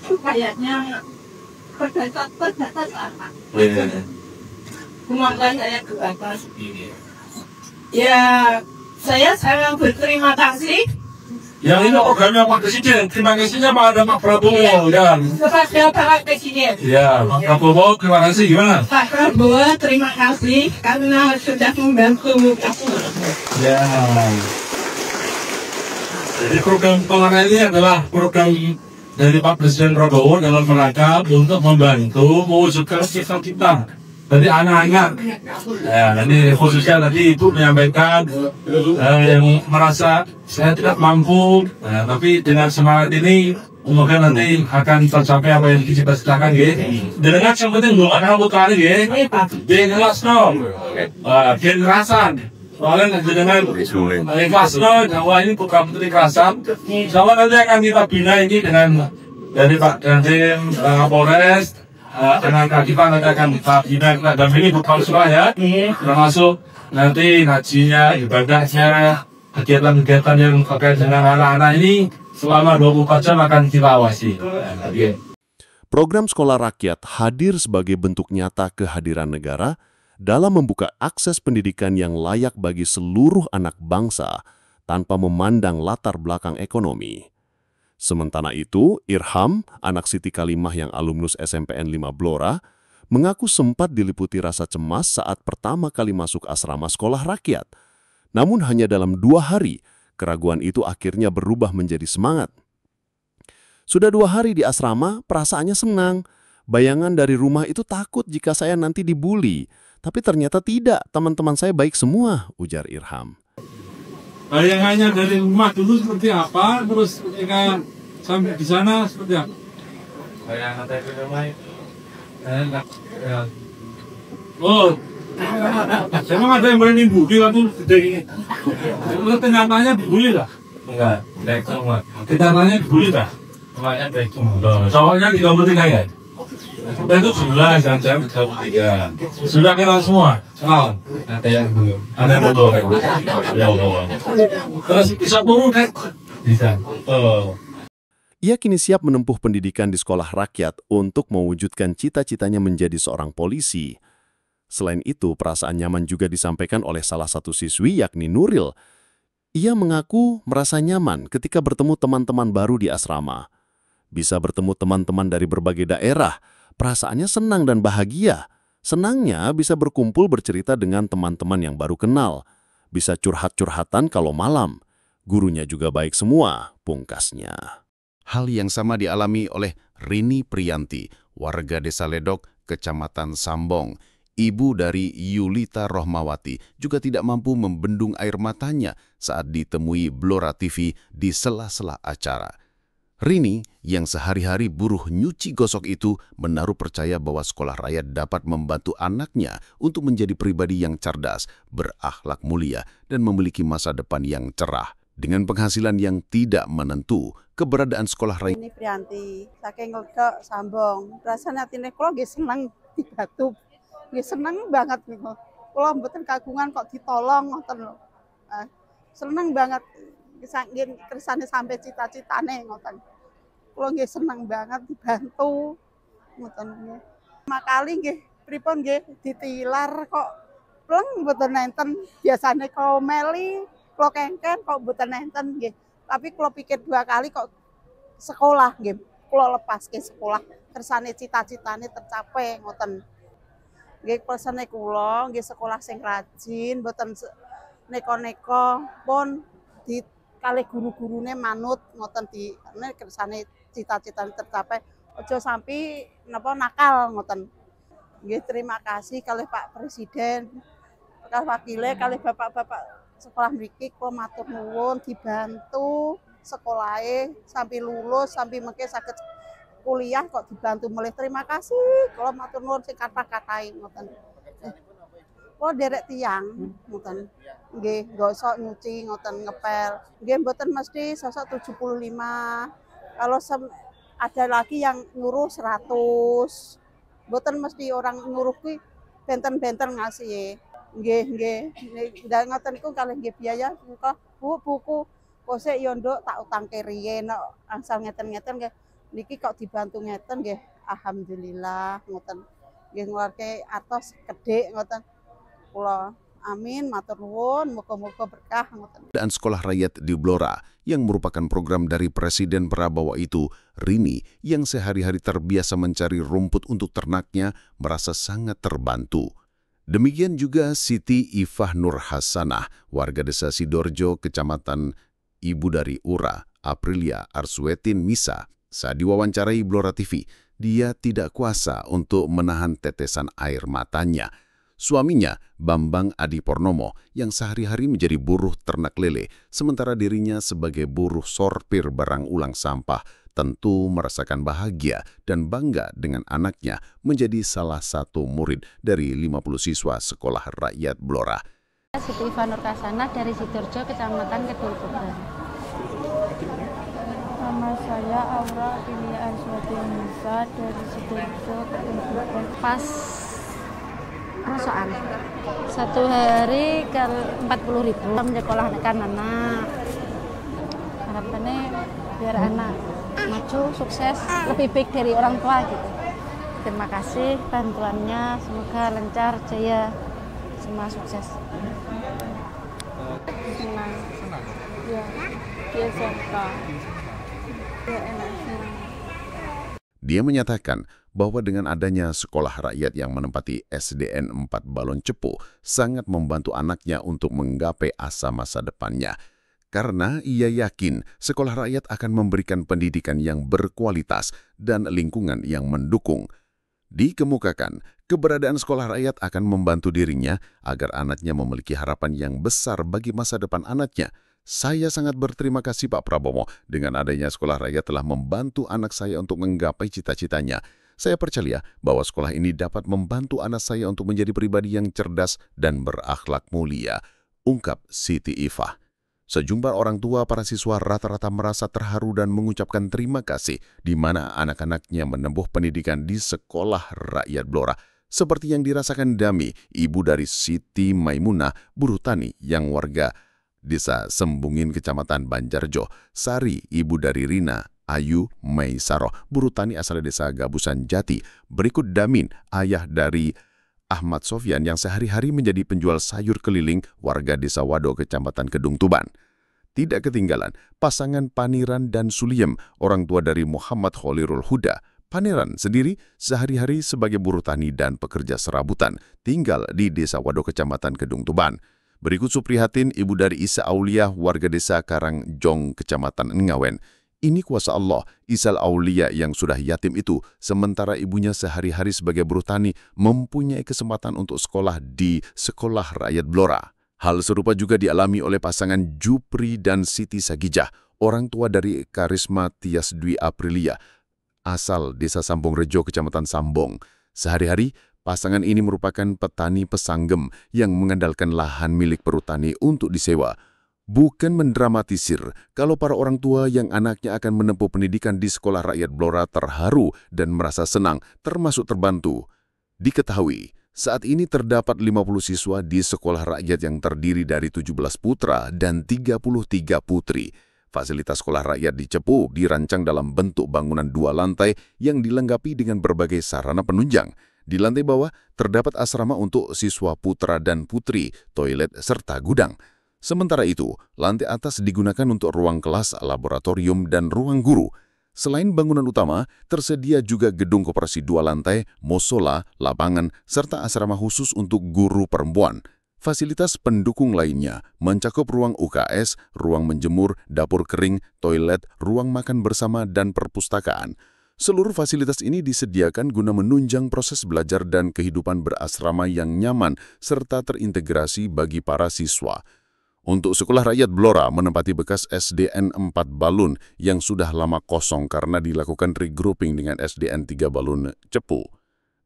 [SPEAKER 10] kayaknya terbatas apa? Kemampuan saya terbatas. Ya, saya sangat berterima kasih.
[SPEAKER 9] Yang ini programnya Pak Presiden, terima kasihnya pada Pak Prabowo, ya.
[SPEAKER 10] Kepada Pak Presiden.
[SPEAKER 9] Ya, Pak Prabowo, terima kasih, gimana?
[SPEAKER 10] Pak Prabowo, terima kasih karena sudah membantu aku.
[SPEAKER 9] Ya. Jadi program sekolah ini adalah program dari Pak Presiden Prabowo dalam rangka untuk membantu mewujudkan cita-cita dari anak-anak. Ya, ini khususnya tadi Ibu menyampaikan yang merasa saya tidak mampu, tapi dengan semangat ini semoga nanti akan tercapai apa yang dicita-citakan, ya. Dengan yang penting belum ada putra ya. Dia kelas dia kerasan. Soalnya dengan kelas bahwa ini bukan putri kerasan. Insya nanti akan kita bina ini dengan dari Pak Dandim, Polres, dengan Kadipan nanti akan kita bina dan ini bukan Surabaya, termasuk nanti ngajinya, ibadahnya, kegiatan-kegiatan yang terkait dengan anak-anak ini selama 24 jam akan kita awasi.
[SPEAKER 2] Program Sekolah Rakyat hadir sebagai bentuk nyata kehadiran negara dalam membuka akses pendidikan yang layak bagi seluruh anak bangsa tanpa memandang latar belakang ekonomi. Sementara itu, Irham, anak Siti Kalimah yang alumnus SMPN 5 Blora, mengaku sempat diliputi rasa cemas saat pertama kali masuk asrama Sekolah Rakyat. Namun hanya dalam 2 hari, keraguan itu akhirnya berubah menjadi semangat. Sudah 2 hari di asrama, perasaannya senang. Bayangan dari rumah itu takut jika saya nanti dibully. Tapi ternyata tidak, teman-teman saya baik semua, ujar Irham.
[SPEAKER 9] Bayangannya dari rumah dulu seperti apa, terus ketika sampai di sana seperti apa? Bayangan dari rumah itu enak. Oh, emang ada yang berani bully waktu gede ini? Kenyataannya dibully lah? Enggak, baik semua. Kenyataannya dibully lah? Semuanya baik semua. Soalnya 33 kan? Kita itu jelas jam 33. Sudah kenal semua? Kenal? Ada yang belum? Ada yang belum? Ya Allah. Terus bisa turun kan? Bisa. Oh.
[SPEAKER 2] Ia kini siap menempuh pendidikan di sekolah rakyat untuk mewujudkan cita-citanya menjadi seorang polisi. Selain itu, perasaan nyaman juga disampaikan oleh salah satu siswi yakni Nuril. Ia mengaku merasa nyaman ketika bertemu teman-teman baru di asrama. Bisa bertemu teman-teman dari berbagai daerah, perasaannya senang dan bahagia. Senangnya bisa berkumpul bercerita dengan teman-teman yang baru kenal. Bisa curhat-curhatan kalau malam. Gurunya juga baik semua, pungkasnya.
[SPEAKER 8] Hal yang sama dialami oleh Rini Priyanti, warga Desa Ledok, Kecamatan Sambong. Ibu dari Yulita Rohmawati juga tidak mampu membendung air matanya saat ditemui Blora TV di sela-sela acara. Rini, yang sehari-hari buruh nyuci gosok itu, menaruh percaya bahwa sekolah rakyat dapat membantu anaknya untuk menjadi pribadi yang cerdas, berakhlak mulia, dan memiliki masa depan yang cerah. Dengan penghasilan yang tidak menentu, keberadaan sekolah rakyat
[SPEAKER 4] Ini Priyanti, saking Ledok Sambong. Rasanya atine kula nggih seneng dibantu. Nggih seneng banget niku. Kula mboten kagungan kok ditolong ngoten lho. Seneng banget saking kersane sampai cita-citane ngoten. Kula nggih seneng banget dibantu ngoten nggih. Makali nggih pripun nggih ditilar kok pleng mboten nenten. Biasane kula meli kula kengken kok mboten nenten nggih. Tapi kula pikir 2 kali kok sekolah nggih. Kula lepaske sekolah kersane cita-citane tercapai ngoten. Nggih pesene kula nggih sekolah sing rajin, mboten neko-neko pun di kalih guru-gurune manut ngoten di kersane cita-citane tercapai. Aja sampai napa nakal ngoten. Nggih terima kasih kalih Pak Presiden, kalih wakile, kalih bapak-bapak sekolah mriki kula matur nuwun dibantu sekolahe sampai lulus sampai mengke saged kuliah kok dibantu mulih. Terima kasih kula matur nuwun sing kathah-kathahe ngoten. Kula derek tiyang ngoten. Nggih gosok nyuci ngoten ngepel. Nggih mboten mesti sosok 75. Kalau ada lagi yang nyuruh 100. Mboten mesti orang nyuruh kuwi benten-benten ngasih. Nggih. Ndak ngoten niku kalih nggih biaya muka buku kosek yo nduk tak utangke riyen nek angsal ngeten-ngeten nggih. Niki kok dibantu ngeten nggih alhamdulillah ngoten. Nggih ngeluarke artos gedhe ngoten. Kula amin matur nuwun muga-muga berkah ngoten.
[SPEAKER 8] Dan sekolah rakyat di Blora yang merupakan program dari Presiden Prabowo itu, Rini yang sehari-hari terbiasa mencari rumput untuk ternaknya merasa sangat terbantu. Demikian juga Siti Ifah Nur Hasanah, warga Desa Sidorjo, Kecamatan Ibu dari Ura, Aprilia Arswetin Misa. Saat diwawancarai Blora TV, dia tidak kuasa untuk menahan tetesan air matanya. Suaminya, Bambang Adi Purnomo, yang sehari-hari menjadi buruh ternak lele, sementara dirinya sebagai buruh sortir barang ulang sampah, tentu merasakan bahagia dan bangga dengan anaknya menjadi salah satu murid dari 50 siswa sekolah rakyat Blora.
[SPEAKER 11] Siti Ifah Nur Hasanah dari Sidorjo, Kecamatan Kedul Kuban. Nama saya Aura Aprilia Arswetin Misa dari Sidorjo, Kedul Kuban. Pas rosokan, 1 hari ke 40.000 menyekolah anak-anak. Harapannya biar anak maju, sukses, lebih baik dari orang tua gitu. Terima kasih bantuannya, semoga lancar, jaya, semua sukses. Senang. Ya, dia suka. Ya, enak, senang.
[SPEAKER 8] Dia menyatakan bahwa dengan adanya sekolah rakyat yang menempati SDN 4 Balon Cepu sangat membantu anaknya untuk menggapai asa masa depannya.
[SPEAKER 2] karena ia yakin sekolah rakyat akan memberikan pendidikan yang berkualitas dan lingkungan yang mendukung. Dikemukakan, keberadaan sekolah rakyat akan membantu dirinya agar anaknya memiliki harapan yang besar bagi masa depan anaknya. Saya sangat berterima kasih Pak Prabowo, dengan adanya sekolah rakyat telah membantu anak saya untuk menggapai cita-citanya. Saya percaya bahwa sekolah ini dapat membantu anak saya untuk menjadi pribadi yang cerdas dan berakhlak mulia, ungkap Siti Ifah. Sejumlah orang tua para siswa rata-rata merasa terharu dan mengucapkan terima kasih di mana anak-anaknya menempuh pendidikan di sekolah rakyat Blora. Seperti yang dirasakan Dami, ibu dari Siti Maimunah, buruh tani yang warga Desa Sembungin, Kecamatan Banjarjo. Sari, ibu dari Rina, Ayu Maisaroh, buruh tani asal Desa Gabusan Jati. Berikut Damin, ayah dari Ahmad Sofyan yang sehari-hari menjadi penjual sayur keliling warga Desa Wado, Kecamatan Kedung Tuban. Tidak ketinggalan, pasangan Paniran dan Suliem, orang tua dari Muhammad Kholirul Huda. Paniran sendiri sehari-hari sebagai buruh tani dan pekerja serabutan, tinggal di Desa Wado, Kecamatan Kedung Tuban. Berikut Suprihatin, ibu dari Isa Aulia, warga Desa Karangjong, Kecamatan Ngawen. Ini kuasa Allah, Isal Aulia yang sudah yatim itu, sementara ibunya sehari-hari sebagai buruh tani mempunyai kesempatan untuk sekolah di Sekolah Rakyat Blora. Hal serupa juga dialami oleh pasangan Jupri dan Siti Sagijah, orang tua dari Karisma Tias Dwi Aprilia, asal Desa Sambong Rejo, Kecamatan Sambong. Sehari-hari, pasangan ini merupakan petani pesanggem yang mengandalkan lahan milik perhutani untuk disewa. Bukan mendramatisir kalau para orang tua yang anaknya akan menempuh pendidikan di Sekolah Rakyat Blora terharu dan merasa senang, termasuk terbantu. Diketahui, saat ini terdapat 50 siswa di Sekolah Rakyat yang terdiri dari 17 putra dan 33 putri. Fasilitas sekolah rakyat di Cepu dirancang dalam bentuk bangunan 2 lantai yang dilengkapi dengan berbagai sarana penunjang. Di lantai bawah terdapat asrama untuk siswa putra dan putri, toilet, serta gudang. Sementara itu, lantai atas digunakan untuk ruang kelas, laboratorium, dan ruang guru. Selain bangunan utama, tersedia juga gedung koperasi 2 lantai, musola, lapangan, serta asrama khusus untuk guru perempuan. Fasilitas pendukung lainnya mencakup ruang UKS, ruang menjemur, dapur kering, toilet, ruang makan bersama, dan perpustakaan. Seluruh fasilitas ini disediakan guna menunjang proses belajar dan kehidupan berasrama yang nyaman serta terintegrasi bagi para siswa. Untuk Sekolah Rakyat Blora menempati bekas SDN 4 Balun yang sudah lama kosong karena dilakukan regrouping dengan SDN 3 Balun Cepu.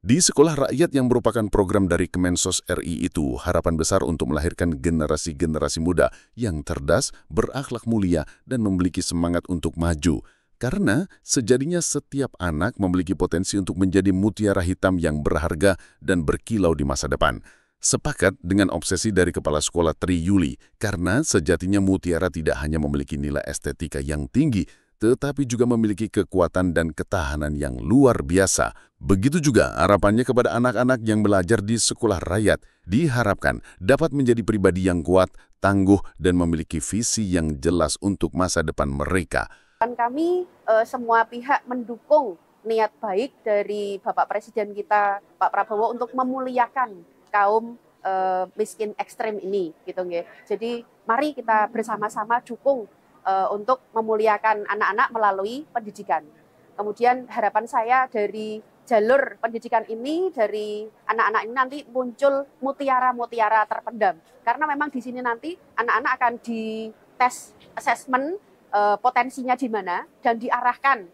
[SPEAKER 2] Di Sekolah Rakyat yang merupakan program dari Kemensos RI itu, harapan besar untuk melahirkan generasi-generasi muda yang cerdas, berakhlak mulia, dan memiliki semangat untuk maju. Karena sejatinya setiap anak memiliki potensi untuk menjadi mutiara hitam yang berharga dan berkilau di masa depan. Sepakat dengan obsesi dari Kepala Sekolah Tri Yuli, karena sejatinya mutiara tidak hanya memiliki nilai estetika yang tinggi, tetapi juga memiliki kekuatan dan ketahanan yang luar biasa. Begitu juga harapannya kepada anak-anak yang belajar di sekolah rakyat, diharapkan dapat menjadi pribadi yang kuat, tangguh, dan memiliki visi yang jelas untuk masa depan mereka.
[SPEAKER 12] Kami semua pihak mendukung niat baik dari Bapak Presiden kita, Pak Prabowo, untuk memuliakan kaum miskin ekstrem ini, gitu nggih. Jadi mari kita bersama-sama dukung untuk memuliakan anak-anak melalui pendidikan. Kemudian harapan saya dari jalur pendidikan ini, dari anak-anak ini nanti muncul mutiara-mutiara terpendam. Karena memang di sini nanti anak-anak akan dites assessment potensinya di mana dan diarahkan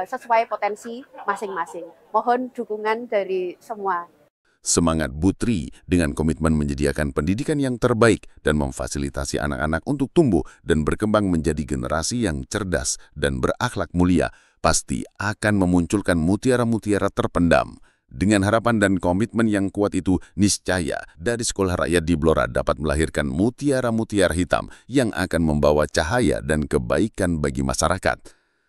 [SPEAKER 12] sesuai potensi masing-masing. Mohon dukungan dari semua.
[SPEAKER 2] Semangat Butri dengan komitmen menyediakan pendidikan yang terbaik dan memfasilitasi anak-anak untuk tumbuh dan berkembang menjadi generasi yang cerdas dan berakhlak mulia pasti akan memunculkan mutiara-mutiara terpendam. Dengan harapan dan komitmen yang kuat itu, niscaya dari Sekolah Rakyat di Blora dapat melahirkan mutiara-mutiara hitam yang akan membawa cahaya dan kebaikan bagi masyarakat.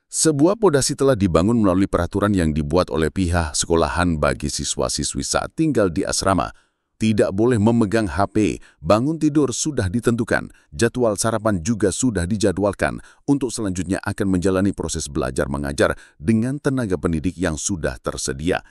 [SPEAKER 2] Sebuah pondasi telah dibangun melalui peraturan yang dibuat oleh pihak sekolahan bagi siswa-siswi saat tinggal di asrama. Tidak boleh memegang HP, bangun tidur sudah ditentukan, jadwal sarapan juga sudah dijadwalkan, untuk selanjutnya akan menjalani proses belajar mengajar dengan tenaga pendidik yang sudah tersedia.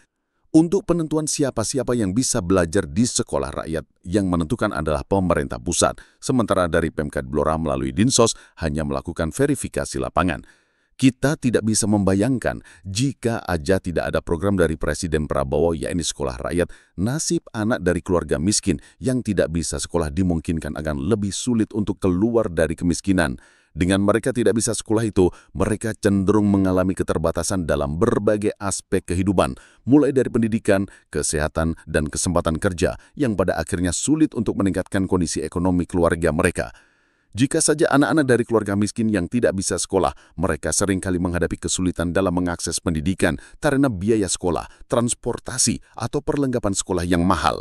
[SPEAKER 2] Untuk penentuan siapa-siapa yang bisa belajar di sekolah rakyat, yang menentukan adalah pemerintah pusat, sementara dari Pemkab Blora melalui Dinsos hanya melakukan verifikasi lapangan. Kita tidak bisa membayangkan jika aja tidak ada program dari Presiden Prabowo, yakni sekolah rakyat, nasib anak dari keluarga miskin yang tidak bisa sekolah dimungkinkan akan lebih sulit untuk keluar dari kemiskinan. Dengan mereka tidak bisa sekolah itu, mereka cenderung mengalami keterbatasan dalam berbagai aspek kehidupan, mulai dari pendidikan, kesehatan, dan kesempatan kerja, yang pada akhirnya sulit untuk meningkatkan kondisi ekonomi keluarga mereka. Jika saja anak-anak dari keluarga miskin yang tidak bisa sekolah, mereka seringkali menghadapi kesulitan dalam mengakses pendidikan karena biaya sekolah, transportasi, atau perlengkapan sekolah yang mahal.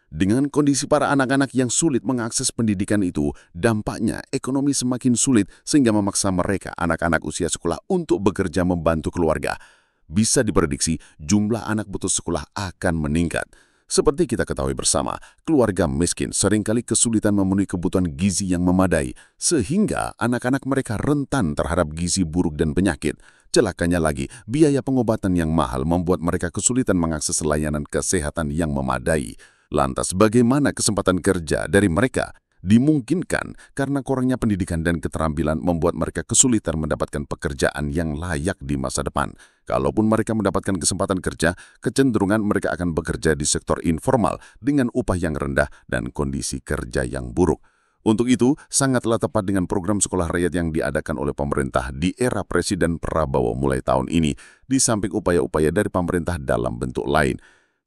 [SPEAKER 2] Dengan kondisi para anak-anak yang sulit mengakses pendidikan itu, dampaknya ekonomi semakin sulit sehingga memaksa mereka, anak-anak usia sekolah, untuk bekerja membantu keluarga. Bisa diprediksi jumlah anak putus sekolah akan meningkat. Seperti kita ketahui bersama, keluarga miskin seringkali kesulitan memenuhi kebutuhan gizi yang memadai, sehingga anak-anak mereka rentan terhadap gizi buruk dan penyakit. Celakanya lagi, biaya pengobatan yang mahal membuat mereka kesulitan mengakses layanan kesehatan yang memadai. Lantas bagaimana kesempatan kerja dari mereka? Dimungkinkan karena kurangnya pendidikan dan keterampilan membuat mereka kesulitan mendapatkan pekerjaan yang layak di masa depan. Kalaupun mereka mendapatkan kesempatan kerja, kecenderungan mereka akan bekerja di sektor informal dengan upah yang rendah dan kondisi kerja yang buruk. Untuk itu, sangatlah tepat dengan program sekolah rakyat yang diadakan oleh pemerintah di era Presiden Prabowo mulai tahun ini, di samping upaya-upaya dari pemerintah dalam bentuk lain.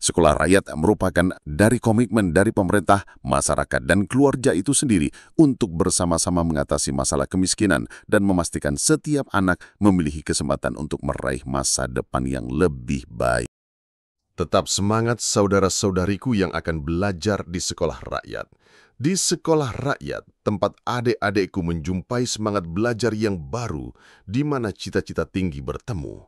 [SPEAKER 2] Sekolah rakyat merupakan dari komitmen dari pemerintah, masyarakat, dan keluarga itu sendiri untuk bersama-sama mengatasi masalah kemiskinan dan memastikan setiap anak memiliki kesempatan untuk meraih masa depan yang lebih baik.
[SPEAKER 7] Tetap semangat saudara-saudariku yang akan belajar di sekolah rakyat. Di sekolah rakyat, tempat adik-adikku menjumpai semangat belajar yang baru, di mana cita-cita tinggi bertemu.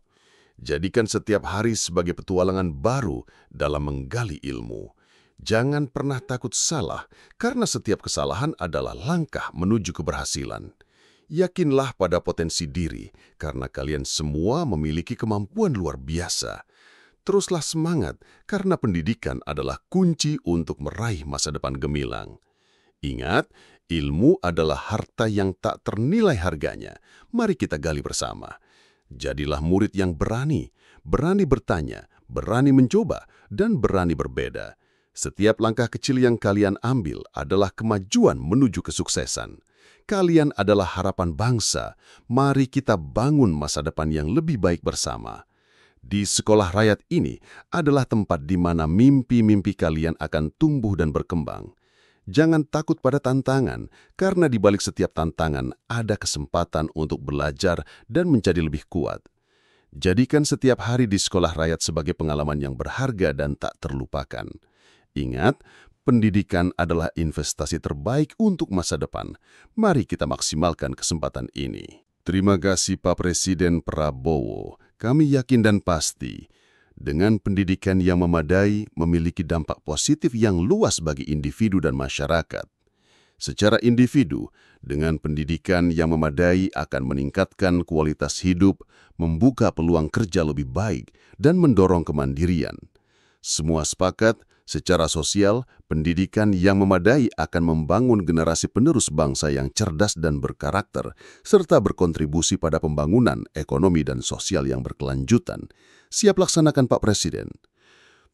[SPEAKER 7] Jadikan setiap hari sebagai petualangan baru dalam menggali ilmu. Jangan pernah takut salah, karena setiap kesalahan adalah langkah menuju keberhasilan. Yakinlah pada potensi diri, karena kalian semua memiliki kemampuan luar biasa. Teruslah semangat, karena pendidikan adalah kunci untuk meraih masa depan gemilang. Ingat, ilmu adalah harta yang tak ternilai harganya. Mari kita gali bersama. Jadilah murid yang berani bertanya, berani mencoba, dan berani berbeda. Setiap langkah kecil yang kalian ambil adalah kemajuan menuju kesuksesan. Kalian adalah harapan bangsa. Mari kita bangun masa depan yang lebih baik bersama. Di sekolah rakyat ini adalah tempat di mana mimpi-mimpi kalian akan tumbuh dan berkembang. Jangan takut pada tantangan, karena di balik setiap tantangan ada kesempatan untuk belajar dan menjadi lebih kuat. Jadikan setiap hari di sekolah rakyat sebagai pengalaman yang berharga dan tak terlupakan. Ingat, pendidikan adalah investasi terbaik untuk masa depan. Mari kita maksimalkan kesempatan ini. Terima kasih Pak Presiden Prabowo. Kami yakin dan pasti, dengan pendidikan yang memadai memiliki dampak positif yang luas bagi individu dan masyarakat. Secara individu, dengan pendidikan yang memadai akan meningkatkan kualitas hidup, membuka peluang kerja lebih baik, dan mendorong kemandirian. Semua sepakat, secara sosial, pendidikan yang memadai akan membangun generasi penerus bangsa yang cerdas dan berkarakter, serta berkontribusi pada pembangunan ekonomi dan sosial yang berkelanjutan. Siap laksanakan Pak Presiden.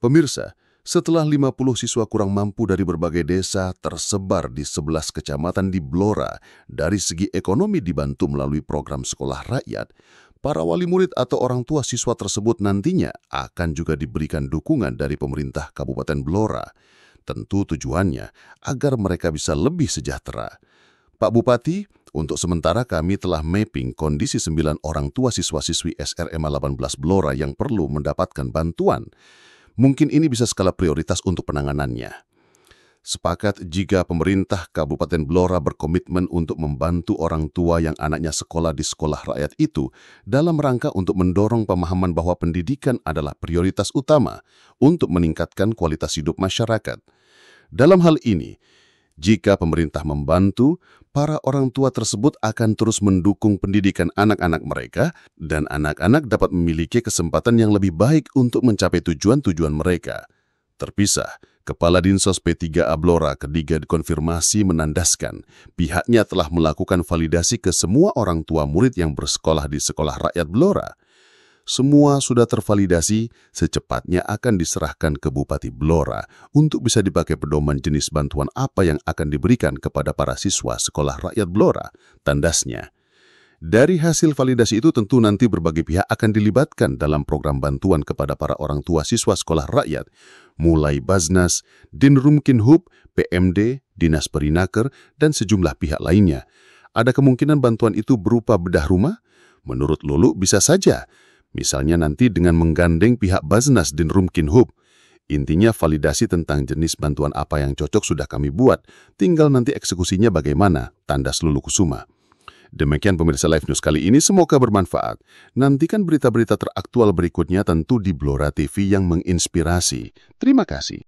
[SPEAKER 7] Pemirsa, setelah 50 siswa kurang mampu dari berbagai desa tersebar di 11 kecamatan di Blora, dari segi ekonomi dibantu melalui program sekolah rakyat, para wali murid atau orang tua siswa tersebut nantinya akan juga diberikan dukungan dari pemerintah Kabupaten Blora. Tentu tujuannya agar mereka bisa lebih sejahtera. Pak Bupati, untuk sementara kami telah mapping kondisi 9 orang tua siswa-siswi SRMA 18 Blora yang perlu mendapatkan bantuan. Mungkin ini bisa skala prioritas untuk penanganannya. Sepakat jika pemerintah Kabupaten Blora berkomitmen untuk membantu orang tua yang anaknya sekolah di sekolah rakyat itu dalam rangka untuk mendorong pemahaman bahwa pendidikan adalah prioritas utama untuk meningkatkan kualitas hidup masyarakat. Dalam hal ini, jika pemerintah membantu,
[SPEAKER 2] para orang tua tersebut akan terus mendukung pendidikan anak-anak mereka dan anak-anak dapat memiliki kesempatan yang lebih baik untuk mencapai tujuan-tujuan mereka. Terpisah, Kepala Dinsos P3A Blora Kedika dikonfirmasi menandaskan pihaknya telah melakukan validasi ke semua orang tua murid yang bersekolah di Sekolah Rakyat Blora. Semua sudah tervalidasi, secepatnya akan diserahkan ke Bupati Blora untuk bisa dipakai pedoman jenis bantuan apa yang akan diberikan kepada para siswa Sekolah Rakyat Blora, tandasnya. Dari hasil validasi itu tentu nanti berbagai pihak akan dilibatkan dalam program bantuan kepada para orang tua siswa sekolah rakyat, mulai Basnas, Dinrum Kinhub, PMD, Dinas Perinaker, dan sejumlah pihak lainnya. Ada kemungkinan bantuan itu berupa bedah rumah? Menurut Lulu bisa saja. Misalnya nanti dengan menggandeng pihak Basnas Dinrum Kinhub. Intinya validasi tentang jenis bantuan apa yang cocok sudah kami buat, tinggal nanti eksekusinya bagaimana, tandas Lulu Kusuma. Demikian pemirsa Live News kali ini, semoga bermanfaat. Nantikan berita-berita teraktual berikutnya tentu di Blora TV yang menginspirasi. Terima kasih.